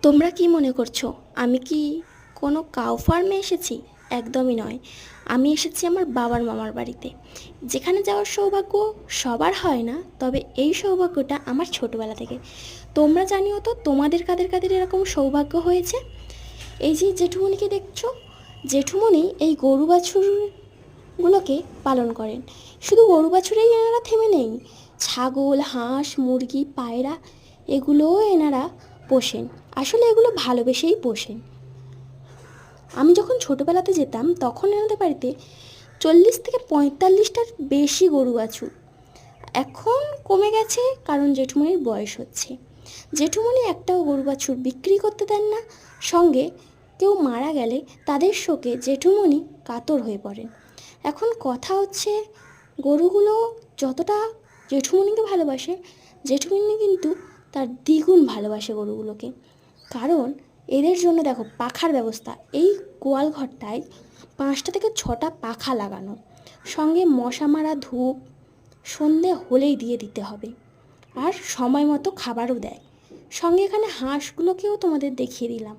তোমরা কি মনে করছো আমি কি কোনো কাউ ফার্মে এসেছি? একদমই নয়। আমি এসেছি আমার বাবার মামার বাড়িতে, যেখানে যাওয়ার সৌভাগ্য সবার হয় না, তবে এই সৌভাগ্যটা আমার ছোটবেলা থেকে। তোমরা জানিও তো তোমাদের কাদের কাদের এরকম সৌভাগ্য হয়েছে। এই যে জেঠুমনিকে দেখছো, জেঠুমনি এই গরু বাছুরগুলোকে পালন করেন। শুধু গরু বাছুরেই এনারা থেমে নেই, ছাগল, হাঁস, মুরগি, পায়রা এগুলোও এনারা পোষেন। আসলে এগুলো ভালোবেসেই পোষেন। আমি যখন ছোটোবেলাতে যেতাম তখন এনাদের বাড়িতে 40 থেকে 45টার বেশি গরু বাছুর। এখন কমে গেছে, কারণ জেঠুমনির বয়স হচ্ছে। জেঠুমনি একটাও গরু বাছুর বিক্রি করতে দেন না। সঙ্গে কেউ মারা গেলে তাদের শোকে জেঠুমনি কাতর হয়ে পড়েন। এখন কথা হচ্ছে, গরুগুলো যতটা জেঠুমনিকে ভালোবাসে, জেঠুমনি কিন্তু তার দ্বিগুণ ভালোবাসে গরুগুলোকে। কারণ এদের জন্য দেখো পাখার ব্যবস্থা, এই গোয়াল ঘরটায় 5টা থেকে 6টা পাখা লাগানো, সঙ্গে মশা মারা ধূপ সন্ধে হলেই দিয়ে দিতে হবে। আর সময় মতো খাবারও দেয়। সঙ্গে এখানে হাঁসগুলোকেও তোমাদের দেখিয়ে দিলাম।